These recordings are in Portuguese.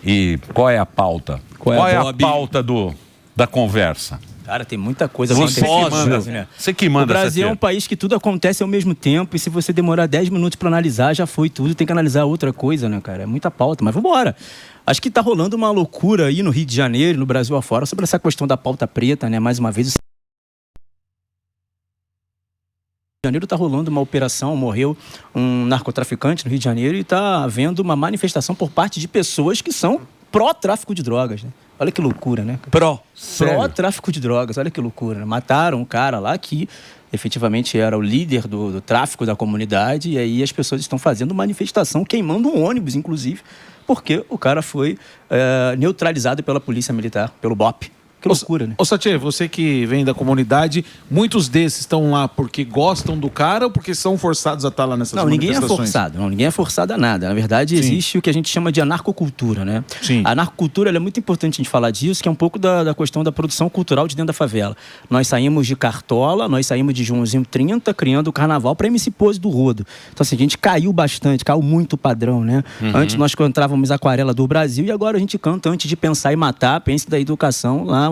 E qual é a pauta? Qual é a pauta da conversa? Cara, tem muita coisa Você que manda. O Brasil é um país que tudo acontece ao mesmo tempo e se você demorar 10 minutos para analisar, já foi tudo. Tem que analisar outra coisa, né, cara? É muita pauta, mas vambora. Acho que tá rolando uma loucura aí no Rio de Janeiro, no Brasil afora, sobre essa questão da pauta preta, né? Mais uma vez, Rio de Janeiro tá rolando uma operação, morreu um narcotraficante no Rio de Janeiro e tá havendo uma manifestação por parte de pessoas que são pró-tráfico de drogas, né? Olha que loucura, né? Pró-tráfico de drogas, olha que loucura, né? Mataram um cara lá que efetivamente era o líder do tráfico da comunidade e aí as pessoas estão fazendo manifestação, queimando um ônibus, inclusive, porque o cara foi neutralizado pela polícia militar, pelo BOP. Que loucura, né? Ô Satye, você que vem da comunidade, muitos desses estão lá porque gostam do cara ou porque são forçados a estar lá nessas manifestações? Ninguém é forçado a nada. Na verdade, existe o que a gente chama de anarcocultura, né? Sim. A anarcocultura é muito importante a gente falar disso, que é um pouco da questão da produção cultural de dentro da favela. Nós saímos de Cartola, nós saímos de Joãozinho 30, criando o carnaval para MC Pose do Rodo. Então, assim, a gente caiu bastante, caiu muito o padrão, né? Antes nós cantávamos Aquarela do Brasil e agora a gente canta Antes de Pensar e Matar, Pense da Educação, lá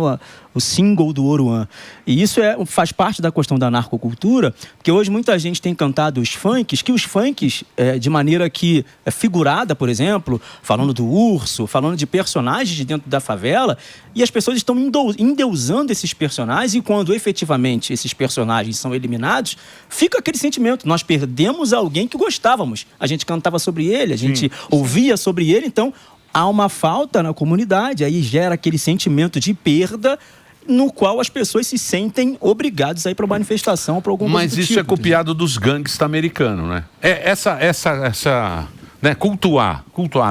o single do Oruan. E isso faz parte da questão da narcocultura, porque hoje muita gente tem cantado os funks, que os funks, de maneira que figurada, por exemplo, falando do urso, falando de personagens de dentro da favela, e as pessoas estão endeusando esses personagens, e quando efetivamente esses personagens são eliminados, fica aquele sentimento, nós perdemos alguém que gostávamos. A gente cantava sobre ele, a gente ouvia sobre ele, então há uma falta na comunidade, aí gera aquele sentimento de perda no qual as pessoas se sentem obrigadas a ir para uma manifestação, para algum Mas isso é copiado dos gangsters americanos, né? Né, cultuar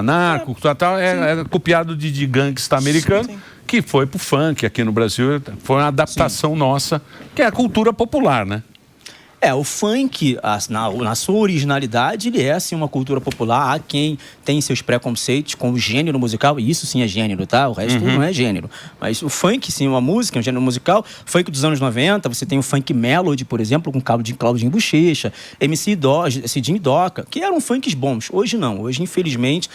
narco, cultuar tal, é copiado de gangster americano, que foi pro funk aqui no Brasil, foi uma adaptação nossa, que é a cultura popular, né? O funk, na sua originalidade, ele é, assim, uma cultura popular. Há quem tem seus preconceitos com o gênero musical, e isso sim é gênero, tá? O resto não é gênero. Mas o funk, sim, é uma música, é um gênero musical. Funk dos anos 90, você tem o funk melody, por exemplo, com Claudinho Bochecha, MC Cidinho e Doca, que eram funks bons. Hoje não, hoje, infelizmente...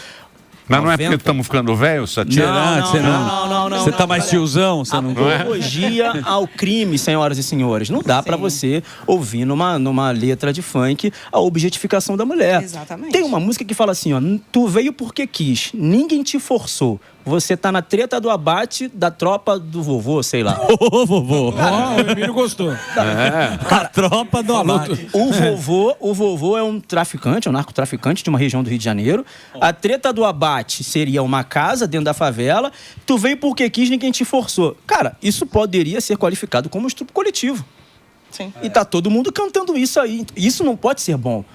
Mas não é porque estamos ficando velho, Satye? Não. Você tá mais tiozão? Você não Apologia ao crime, senhoras e senhores. Não dá pra você ouvir numa letra de funk a objetificação da mulher. Exatamente. Tem uma música que fala assim, ó, tu veio porque quis, ninguém te forçou. Você tá na treta do abate da tropa do vovô, sei lá. Ô, vovô. O Emílio gostou. A tropa do abate. O vovô é um traficante, um narcotraficante de uma região do Rio de Janeiro. A treta do abate seria uma casa dentro da favela. Tu veio porque quis, ninguém te forçou. Cara, isso poderia ser qualificado como estupro coletivo. Sim. E tá todo mundo cantando isso aí. Isso não pode ser bom.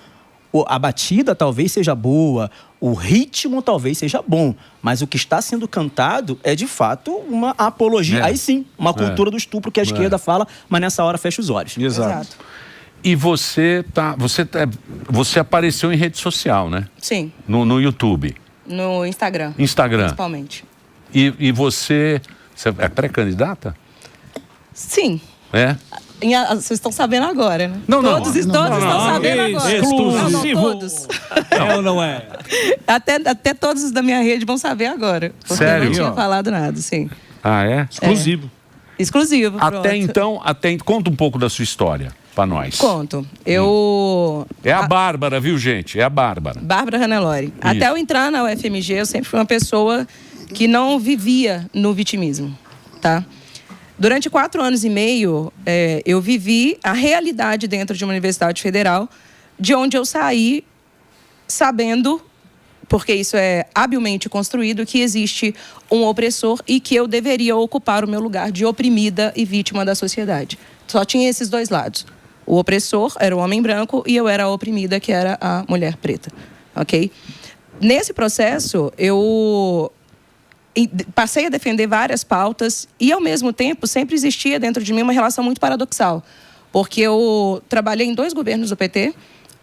A batida talvez seja boa, o ritmo talvez seja bom, mas o que está sendo cantado é, de fato, uma apologia. Aí sim, uma cultura do estupro que a esquerda fala, mas nessa hora fecha os olhos. Exato. E você apareceu em rede social, né? Sim. No YouTube. No Instagram. Principalmente. E você é pré-candidata? Sim. É? Vocês estão sabendo agora, né? Não. Todos estão sabendo agora. Exclusivo. Não, todos. É ou não é? Até todos da minha rede vão saber agora. Porque Sério? eu não tinha falado nada, sim. Ah, é? Exclusivo. Exclusivo, Até então, conta um pouco da sua história pra nós. Conto. É a Bárbara, viu, gente? É a Bárbara. Bárbara Ranelori. Até eu entrar na UFMG, eu sempre fui uma pessoa que não vivia no vitimismo, tá? Durante 4 anos e meio, eu vivi a realidade dentro de uma universidade federal, de onde eu saí sabendo, porque isso é habilmente construído, que existe um opressor e que eu deveria ocupar o meu lugar de oprimida e vítima da sociedade. Só tinha esses dois lados. O opressor era o homem branco e eu era a oprimida, que era a mulher preta, ok? Nesse processo, eu passei a defender várias pautas e, ao mesmo tempo, sempre existia dentro de mim uma relação muito paradoxal. Porque eu trabalhei em 2 governos do PT,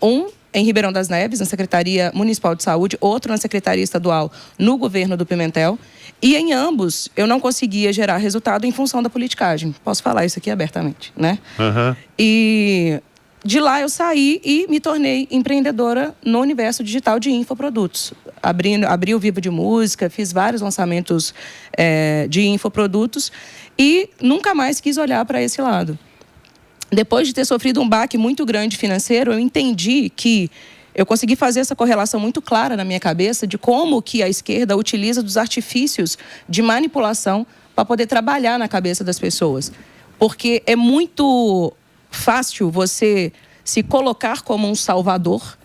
um em Ribeirão das Neves, na Secretaria Municipal de Saúde, outro na Secretaria Estadual, no governo do Pimentel. E, em ambos, eu não conseguia gerar resultado em função da politicagem. Posso falar isso aqui abertamente, né? E de lá eu saí e me tornei empreendedora no universo digital de infoprodutos. Abri o Vivo de Música, fiz vários lançamentos de infoprodutos e nunca mais quis olhar para esse lado. Depois de ter sofrido um baque muito grande financeiro, eu entendi que eu consegui fazer essa correlação muito clara na minha cabeça de como que a esquerda utiliza dos artifícios de manipulação para poder trabalhar na cabeça das pessoas. Porque é muito fácil você se colocar como um salvador,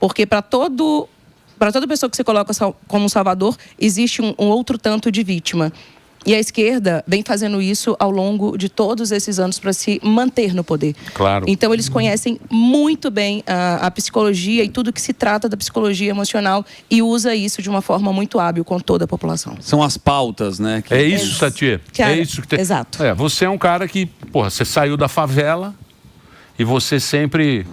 porque para toda pessoa que você coloca como um salvador, existe um outro tanto de vítima. E a esquerda vem fazendo isso ao longo de todos esses anos para se manter no poder. Claro. Então, eles conhecem muito bem a psicologia e tudo que se trata da psicologia emocional e usa isso de uma forma muito hábil com toda a população. São as pautas, né? É isso, Tati. É isso que tem. Exato. Você é um cara que, você saiu da favela e você sempre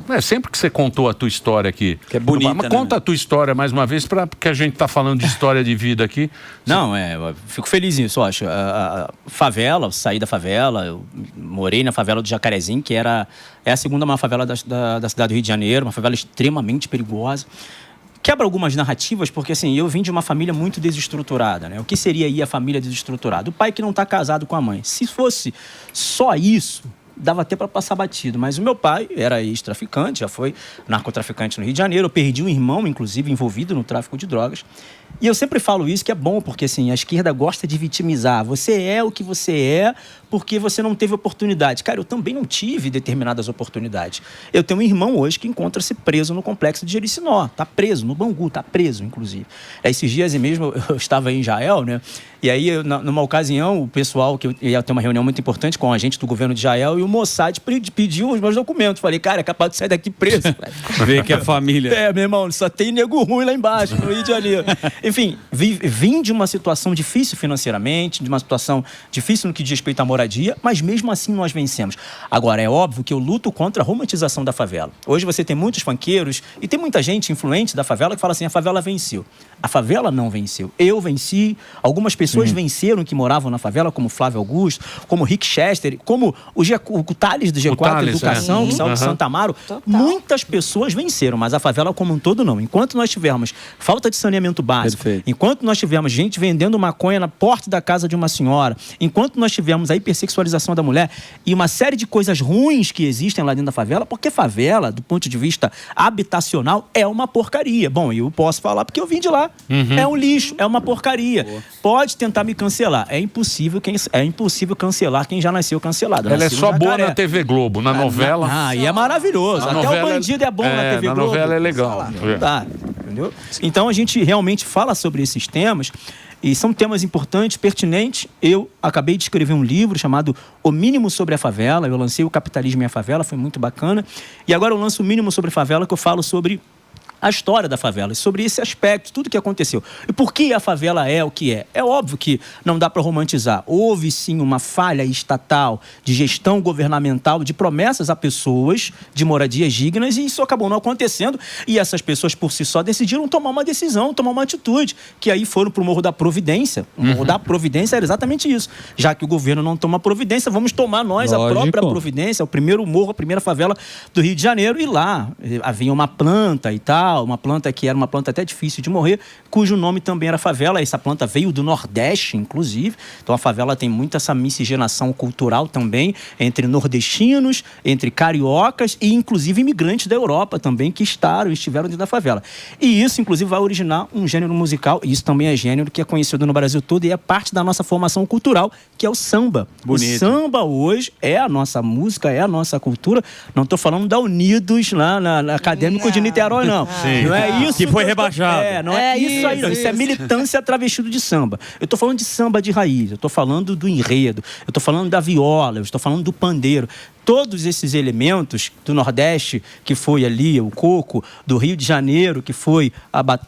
que você contou a tua história aqui. Que é bonita, mas conta a tua história mais uma vez, porque a gente está falando de história de vida aqui. Não, eu fico feliz nisso, eu acho. A favela, eu saí da favela, eu morei na favela do Jacarezinho, que é a segunda maior favela da cidade do Rio de Janeiro, uma favela extremamente perigosa. Quebra algumas narrativas, porque assim, eu vim de uma família muito desestruturada, né? O que seria aí a família desestruturada? O pai que não está casado com a mãe. Se fosse só isso, dava até para passar batido, mas o meu pai era ex-traficante, já foi narcotraficante no Rio de Janeiro, eu perdi um irmão, inclusive, envolvido no tráfico de drogas, e eu sempre falo isso, que é bom, porque assim, a esquerda gosta de vitimizar, você é o que você é porque você não teve oportunidade. Cara, eu também não tive determinadas oportunidades. Eu tenho um irmão hoje que encontra-se preso no complexo de Jericinó, tá preso, no Bangu, tá preso, inclusive. Esses dias mesmo, eu estava em Israel, né, e aí, numa ocasião, o pessoal, que ia ter uma reunião muito importante com a gente do governo de Israel, e o Mossad pediu os meus documentos. Falei, cara, é capaz de sair daqui preso. Ver que é família. Meu irmão, só tem nego ruim lá embaixo, no Rio de Janeiro. Enfim, vim de uma situação difícil financeiramente, de uma situação difícil no que diz respeito à moradia, mas mesmo assim nós vencemos. Agora, é óbvio que eu luto contra a romantização da favela. Hoje você tem muitos funkeiros e tem muita gente influente da favela que fala assim, a favela venceu. A favela não venceu. Eu venci, algumas pessoas venceram que moravam na favela, como Flávio Augusto, como Rick Chester, como o Thales do G4 Educação, que saiu de Santa Amaro. Total. Muitas pessoas venceram, mas a favela como um todo não. Enquanto nós tivermos falta de saneamento básico, enquanto nós tivermos gente vendendo maconha na porta da casa de uma senhora, enquanto nós tivermos a hipersexualização da mulher e uma série de coisas ruins que existem lá dentro da favela, porque favela, do ponto de vista habitacional, é uma porcaria. Bom, eu posso falar porque eu vim de lá. É um lixo, é uma porcaria. Pode tentar me cancelar. É impossível cancelar quem já nasceu cancelado. Ela é só boa na TV Globo, na novela. E é maravilhoso. Até o bandido é bom na TV Globo. Na novela é legal. Não dá, entendeu? Então a gente realmente fala sobre esses temas. E são temas importantes, pertinentes. Eu acabei de escrever um livro chamado O Mínimo sobre a Favela. Eu lancei o Capitalismo e a Favela, foi muito bacana. E agora eu lanço o Mínimo sobre a Favela, que eu falo sobre a história da favela, sobre esse aspecto, tudo que aconteceu. E por que a favela é o que é? É óbvio que não dá para romantizar. Houve, sim, uma falha estatal de gestão governamental, de promessas a pessoas de moradias dignas, e isso acabou não acontecendo. E essas pessoas, por si só, decidiram tomar uma decisão, tomar uma atitude, que aí foram para o Morro da Providência. O Morro da Providência era exatamente isso. Já que o governo não toma providência, vamos tomar nós a própria providência, o primeiro morro, a primeira favela do Rio de Janeiro. E lá havia uma planta e tal, uma planta que era uma planta até difícil de morrer, cujo nome também era favela. Essa planta veio do Nordeste, inclusive. Então a favela tem muita essa miscigenação cultural também, entre nordestinos, entre cariocas e inclusive imigrantes da Europa também, que estiveram dentro da favela. E isso, inclusive, vai originar um gênero musical, e isso também é gênero que é conhecido no Brasil todo e é parte da nossa formação cultural, que é o samba. Bonito. O samba hoje é a nossa música, é a nossa cultura. Não estou falando da Unidos lá na Acadêmico de Niterói, não. Sim. Não é isso que foi rebaixado. Não é isso aí, não. Isso é militância travestido de samba. Eu estou falando de samba de raiz, eu estou falando do enredo, eu estou falando da viola, eu estou falando do pandeiro. Todos esses elementos do Nordeste, que foi ali o coco, do Rio de Janeiro, que foi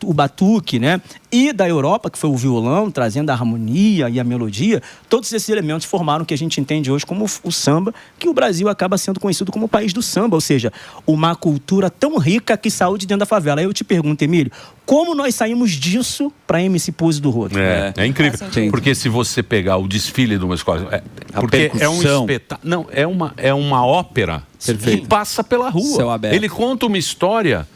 o batuque, né? E da Europa, que foi o violão, trazendo a harmonia e a melodia, todos esses elementos formaram o que a gente entende hoje como o samba, que o Brasil acaba sendo conhecido como o país do samba, ou seja, uma cultura tão rica que saiu de dentro da favela. Aí eu te pergunto, Emílio, Como nós saímos disso para MC Pose do Rodo? É incrível. Sim. Porque se você pegar o desfile de uma escola... porque é um percussão. espetáculo... Não, é uma ópera que passa pela rua. Céu aberto. Ele conta uma história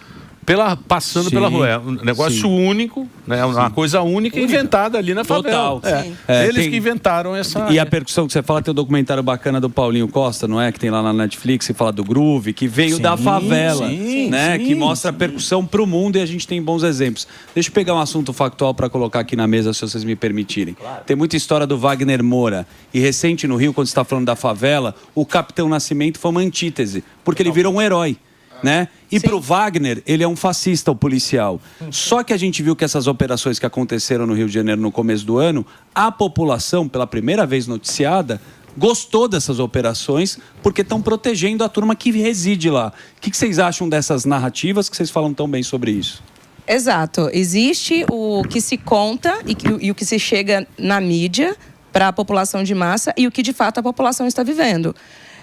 passando pela rua. É um negócio único, né? Uma coisa única inventada ali na favela. Total. Eles Tem- que inventaram essa... E a percussão que você fala, tem um documentário bacana do Paulinho Costa, não é? Que tem lá na Netflix, que fala do groove, que veio da favela, né? Que mostra a percussão pro mundo e a gente tem bons exemplos. Deixa eu pegar um assunto factual para colocar aqui na mesa, se vocês me permitirem. Claro. Tem muita história do Wagner Moura. E recente no Rio, quando você está falando da favela, o Capitão Nascimento foi uma antítese, porque ele virou um herói. Né? E pro Wagner, ele é um fascista, o policial. Só que a gente viu que essas operações que aconteceram no Rio de Janeiro no começo do ano, a população, pela primeira vez noticiada, gostou dessas operações porque estão protegendo a turma que reside lá. O que vocês acham dessas narrativas que vocês falam tão bem sobre isso? Exato. Existe o que se conta e o que se chega na mídia para a população de massa e o que de fato a população está vivendo.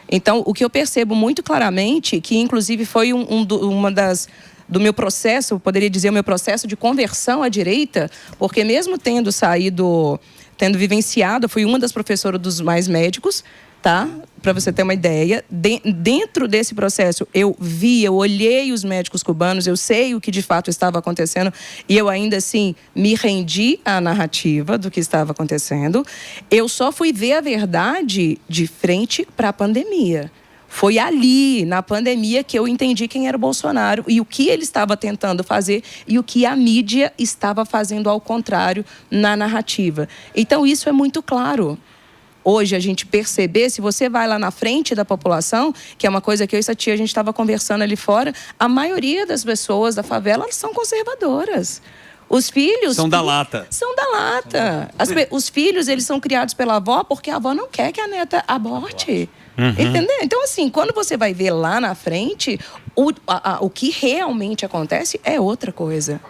Então, o que eu percebo muito claramente, que inclusive foi do meu processo, poderia dizer o meu processo de conversão à direita, porque mesmo tendo vivenciado, fui uma das professoras dos Mais Médicos, tá? Para você ter uma ideia, dentro desse processo eu olhei os médicos cubanos, eu sei o que de fato estava acontecendo e eu ainda assim me rendi à narrativa do que estava acontecendo. Eu só fui ver a verdade de frente para a pandemia. Foi ali, na pandemia, que eu entendi quem era o Bolsonaro e o que ele estava tentando fazer e o que a mídia estava fazendo ao contrário na narrativa. Então isso é muito claro. Hoje a gente perceber, se você vai lá na frente da população, que é uma coisa que eu e essa tia a gente estava conversando ali fora, a maioria das pessoas da favela elas são conservadoras. Os filhos... São da lata. São da lata. Os filhos, eles são criados pela avó porque a avó não quer que a neta aborte. Entendeu? Então, assim, quando você vai ver lá na frente, o que realmente acontece é outra coisa.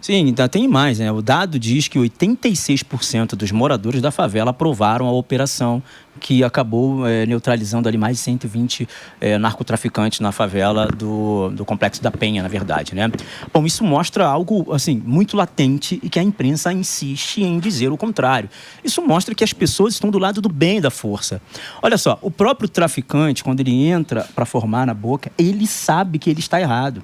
Sim, ainda tem mais, né? O dado diz que 86% dos moradores da favela aprovaram a operação que acabou neutralizando ali mais de 120 narcotraficantes na favela do Complexo da Penha, na verdade, né? Bom, isso mostra algo, assim, muito latente e que a imprensa insiste em dizer o contrário. Isso mostra que as pessoas estão do lado do bem e da força. Olha só, o próprio traficante, quando ele entra para formar na boca, ele sabe que ele está errado.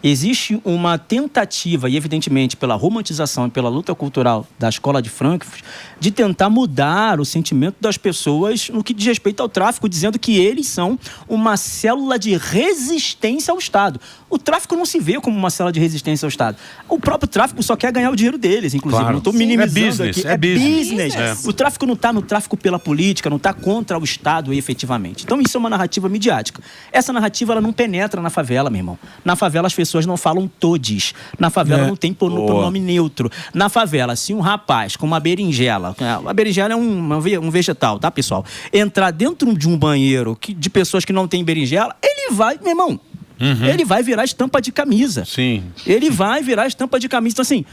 Existe uma tentativa, e evidentemente pela romantização e pela luta cultural da escola de Frankfurt, de tentar mudar o sentimento das pessoas no que diz respeito ao tráfico, dizendo que eles são uma célula de resistência ao Estado. O tráfico não se vê como uma célula de resistência ao Estado. O próprio tráfico só quer ganhar o dinheiro deles, inclusive. Claro. Não estou minimizando business, aqui. é business. O tráfico não está no tráfico pela política, não está contra o Estado efetivamente. Então isso é uma narrativa midiática. Essa narrativa ela não penetra na favela, meu irmão. Na favela as pessoas não falam todes. Na favela não tem pronome neutro. Na favela, se um rapaz com uma berinjela, a berinjela é um vegetal, tá, pessoal? Entrar dentro de um banheiro de pessoas que não têm berinjela, ele vai, meu irmão, ele vai virar estampa de camisa. Sim. Ele vai virar estampa de camisa. Então, assim,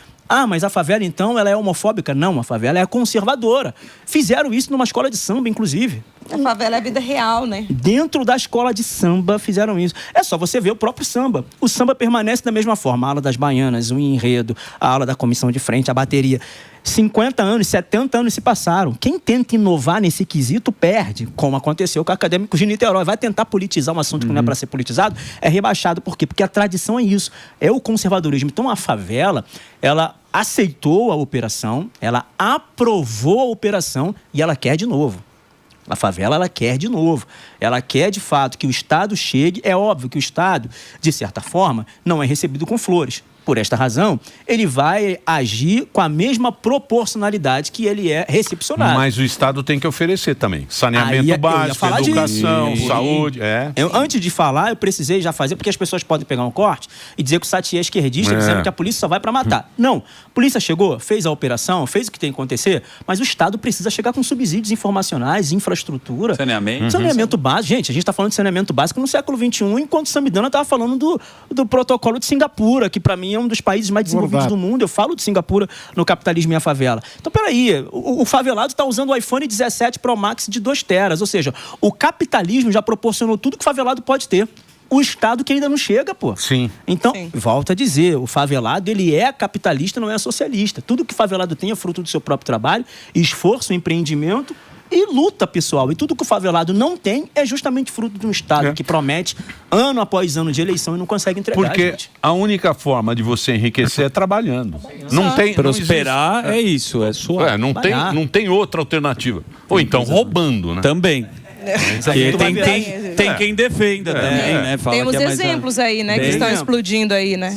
mas a favela, então, ela é homofóbica? Não, a favela é conservadora. Fizeram isso numa escola de samba, inclusive. A favela é a vida real, né? Dentro da escola de samba fizeram isso. É só você ver o próprio samba. O samba permanece da mesma forma. A ala das baianas, o enredo, a ala da comissão de frente, a bateria. 50 anos, 70 anos se passaram. Quem tenta inovar nesse quesito perde, como aconteceu com Acadêmicos de Niterói. Vai tentar politizar um assunto que não é para ser politizado, é rebaixado. Por quê? Porque a tradição é isso, é o conservadorismo. Então a favela, ela aceitou a operação, ela aprovou a operação e ela quer de novo. A favela, ela quer de novo. Ela quer, de fato, que o Estado chegue. É óbvio que o Estado, de certa forma, não é recebido com flores. Por esta razão, ele vai agir com a mesma proporcionalidade que ele é recepcionado. Mas o Estado tem que oferecer também. Saneamento básico, educação, saúde. Antes de falar, eu precisei já fazer, porque as pessoas podem pegar um corte e dizer que o Sati é esquerdista, dizendo que a polícia só vai para matar. Não. A polícia chegou, fez a operação, fez o que tem que acontecer, mas o Estado precisa chegar com subsídios informacionais, infraestrutura. Saneamento. Saneamento básico. Gente, a gente está falando de saneamento básico no século XXI, enquanto o Samidana estava falando do protocolo de Singapura, que para mim é um dos países mais desenvolvidos do mundo. Eu falo de Singapura no Capitalismo e a Favela. Então, peraí, o favelado está usando o iPhone 17 Pro Max de 2 teras, ou seja, o capitalismo já proporcionou tudo que o favelado pode ter. o Estado que ainda não chega, pô. Sim. Então, Sim. volto a dizer, o favelado, ele é capitalista, não é socialista. Tudo que o favelado tem é fruto do seu próprio trabalho, esforço, empreendimento e luta pessoal. E tudo que o favelado não tem é justamente fruto de um Estado que promete ano após ano de eleição e não consegue entregar, Porque gente. a única forma de você enriquecer é trabalhando. Não tem, Prosperar é isso, é sua. não tem outra alternativa. Ou então roubando, né? Também. Aí tu vai virar- Tem quem defenda também, né? Fala Temos que é mais exemplos aí, né? Que estão explodindo aí, né?